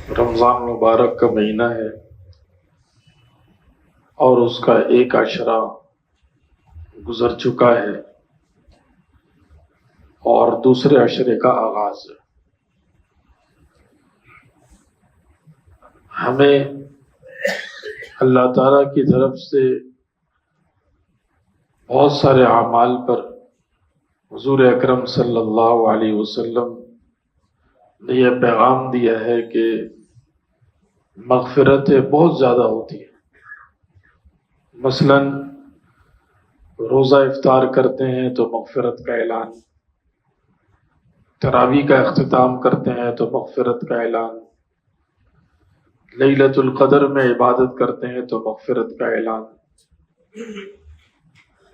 رمضان مبارک کا مہینہ ہے اور اس کا ایک عشرہ گزر چکا ہے اور دوسرے عشرے کا آغاز ہے۔ ہمیں اللہ تعالیٰ کی طرف سے بہت سارے اعمال پر حضور اکرم صلی اللہ علیہ وسلم نے یہ پیغام دیا ہے کہ مغفرتیں بہت زیادہ ہوتی ہیں۔ مثلا روزہ افطار کرتے ہیں تو مغفرت کا اعلان، تراویح کا اختتام کرتے ہیں تو مغفرت کا اعلان، لیلۃ القدر میں عبادت کرتے ہیں تو مغفرت کا اعلان۔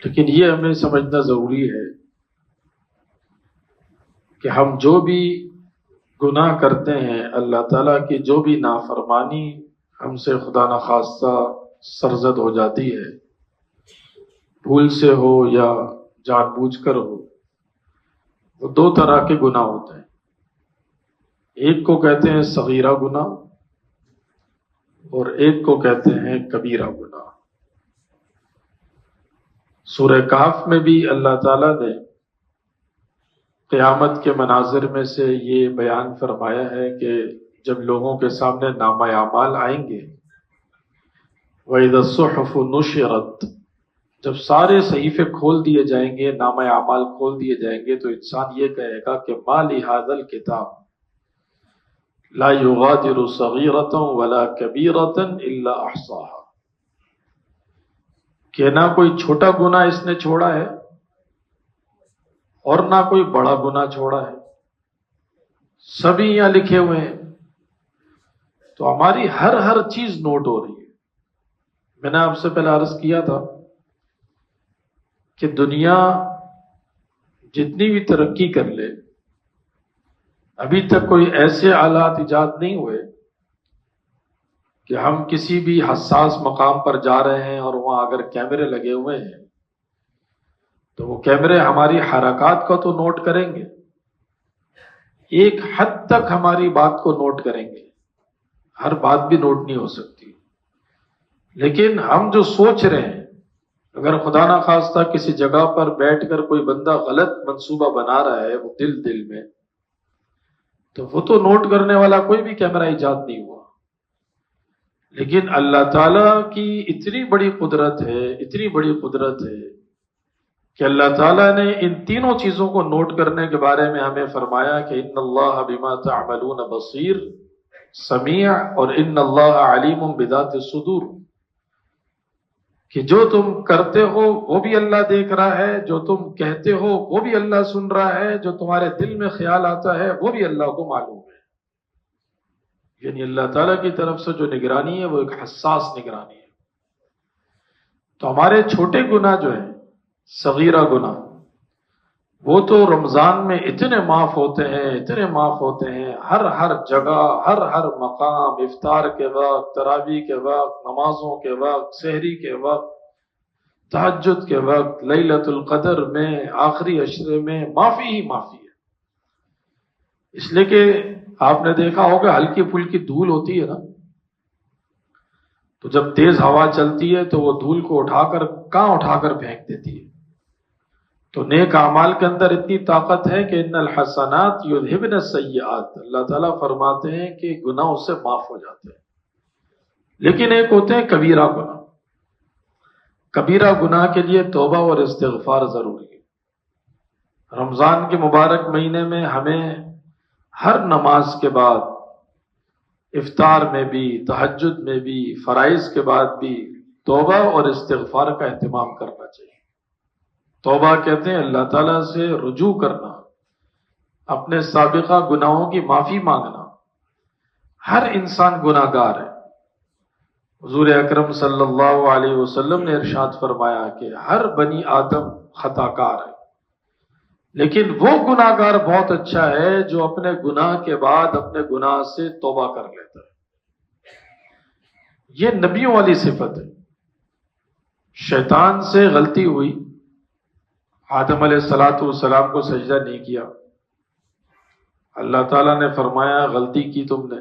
لیکن یہ ہمیں سمجھنا ضروری ہے کہ ہم جو بھی گناہ کرتے ہیں، اللہ تعالیٰ کی جو بھی نافرمانی ہم سے خدا نخواستہ سرزد ہو جاتی ہے، بھول سے ہو یا جان بوجھ کر ہو، وہ دو طرح کے گناہ ہوتے ہیں۔ ایک کو کہتے ہیں صغیرہ گناہ اور ایک کو کہتے ہیں کبیرہ گناہ۔ سورہ کہف میں بھی اللہ تعالیٰ نے قیامت کے مناظر میں سے یہ بیان فرمایا ہے کہ جب لوگوں کے سامنے نامہ اعمال آئیں گے، وَإِذَا الصُّحُفُ نُشِرَتْ، جب سارے صحیفے کھول دیے جائیں گے، نامہ اعمال کھول دیے جائیں گے، تو انسان یہ کہے گا کہ مَا لِهَذَا الْكِتَابِ لَا يُغَادِرُ صَغِيرَةً وَلَا كَبِيرَةً إِلَّا أَحْصَاهَا، کہ نہ کوئی چھوٹا گناہ اس نے چھوڑا ہے اور نہ کوئی بڑا گناہ چھوڑا ہے، سبھی یہاں لکھے ہوئے ہیں۔ تو ہماری ہر چیز نوٹ ہو رہی ہے۔ میں نے آپ سے پہلے عرض کیا تھا کہ دنیا جتنی بھی ترقی کر لے، ابھی تک کوئی ایسے آلات ایجاد نہیں ہوئے کہ ہم کسی بھی حساس مقام پر جا رہے ہیں اور وہاں اگر کیمرے لگے ہوئے ہیں تو وہ کیمرے ہماری حرکات کو تو نوٹ کریں گے، ایک حد تک ہماری بات کو نوٹ کریں گے، ہر بات بھی نوٹ نہیں ہو سکتی، لیکن ہم جو سوچ رہے ہیں، اگر خدا نخواستہ کسی جگہ پر بیٹھ کر کوئی بندہ غلط منصوبہ بنا رہا ہے وہ دل میں، تو وہ تو نوٹ کرنے والا کوئی بھی کیمرہ ایجاد نہیں ہوا۔ لیکن اللہ تعالیٰ کی اتنی بڑی قدرت ہے کہ اللہ تعالیٰ نے ان تینوں چیزوں کو نوٹ کرنے کے بارے میں ہمیں فرمایا کہ ان اللہ بما تعملون بصیر، سمیع، اور ان اللہ علیم بذات الصدور، کہ جو تم کرتے ہو وہ بھی اللہ دیکھ رہا ہے، جو تم کہتے ہو وہ بھی اللہ سن رہا ہے، جو تمہارے دل میں خیال آتا ہے وہ بھی اللہ کو معلوم ہے۔ یعنی اللہ تعالیٰ کی طرف سے جو نگرانی ہے وہ ایک حساس نگرانی ہے۔ تو ہمارے چھوٹے گناہ جو ہیں، صغیرہ گناہ، وہ تو رمضان میں اتنے معاف ہوتے ہیں، ہر جگہ، ہر مقام، افطار کے وقت، تراویح کے وقت، نمازوں کے وقت، سحری کے وقت، تہجد کے وقت، لیلۃ القدر میں، آخری عشرے میں معافی ہی معافی ہے۔ اس لیے کہ آپ نے دیکھا ہوگا ہلکی پھلکی دھول ہوتی ہے نا، تو جب تیز ہوا چلتی ہے تو وہ دھول کو اٹھا کر پھینک دیتی ہے۔ تو نیک اعمال کے اندر اتنی طاقت ہے کہ ان الحسنات یذہبن السیئات، اللہ تعالیٰ فرماتے ہیں کہ گناہ اس سے معاف ہو جاتے ہیں۔ لیکن ایک ہوتے ہیں کبیرہ گناہ۔ کبیرہ گناہ کے لیے توبہ اور استغفار ضروری ہے۔ رمضان کے مبارک مہینے میں ہمیں ہر نماز کے بعد، افطار میں بھی، تہجد میں بھی، فرائض کے بعد بھی توبہ اور استغفار کا اہتمام کرنا چاہیے۔ توبہ کہتے ہیں اللہ تعالیٰ سے رجوع کرنا، اپنے سابقہ گناہوں کی معافی مانگنا۔ ہر انسان گناہ گار ہے۔ حضور اکرم صلی اللہ علیہ وسلم نے ارشاد فرمایا کہ ہر بنی آدم خطا کار ہے، لیکن وہ گناہ گار بہت اچھا ہے جو اپنے گناہ کے بعد اپنے گناہ سے توبہ کر لیتا ہے۔ یہ نبیوں والی صفت ہے۔ شیطان سے غلطی ہوئی، آدم علیہ السلام کو سجدہ نہیں کیا، اللہ تعالیٰ نے فرمایا غلطی کی تم نے،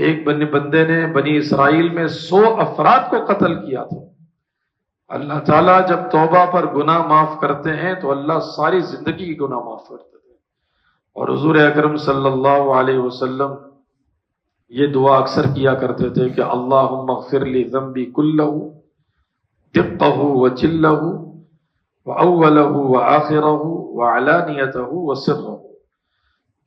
ایک بندے نے بنی اسرائیل میں 100 افراد کو قتل کیا تھا. اللہ تعالیٰ جب توبہ پر گناہ معاف کرتے ہیں تو اللہ ساری زندگی کی گناہ معاف کرتے ہیں. اور حضور اکرم صلی اللہ علیہ وسلم یہ دعا اکثر کیا کرتے تھے کہ اللہم اغفر لی ذنبی کلہ دقہ وجلہ وأولہ وآخرہ وعلانیتہ وسرہ،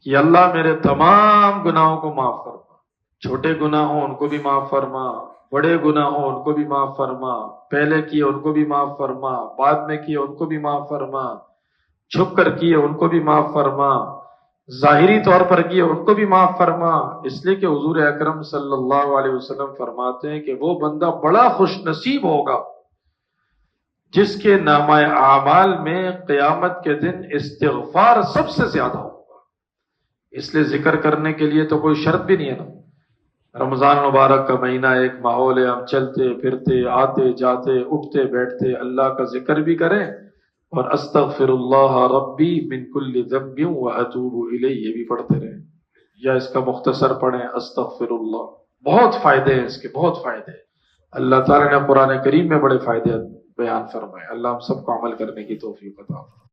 کہ اللہ میرے تمام گناہوں کو معاف فرما، چھوٹے گناہ ہوں ان کو بھی معاف فرما، بڑے گناہ ہوں ان کو بھی معاف فرما، پہلے کیے ان کو بھی معاف فرما، بعد میں کیے ان کو بھی معاف فرما، چھپ کر کیے ان کو بھی معاف فرما، ظاہری طور پر کیے ان کو بھی معاف فرما. اس لیے کہ حضور اکرم صلی اللہ علیہ وسلم فرماتے ہیں کہ وہ بندہ بڑا خوش نصیب ہوگا جس کے نامہ اعمال میں قیامت کے دن استغفار سب سے زیادہ ہوگا. اس لیے ذکر کرنے کے لیے تو کوئی شرط بھی نہیں ہے نا. رمضان مبارک کا مہینہ ایک ماحول ہے، ہم چلتے پھرتے آتے جاتے اٹھتے بیٹھتے اللہ کا ذکر بھی کریں اور استغفر اللہ ربی من کل ذنب واتوب الیہ یہ بھی پڑھتے رہیں، یا اس کا مختصر پڑھیں استغفر اللہ. بہت فائدے ہیں اس کے، بہت فائدے ہیں. اللہ تعالیٰ نے قرآن کریم میں بڑے فائدے بیان فرمائے. اللہ ہم سب کو عمل کرنے کی توفیق عطا فرمائے.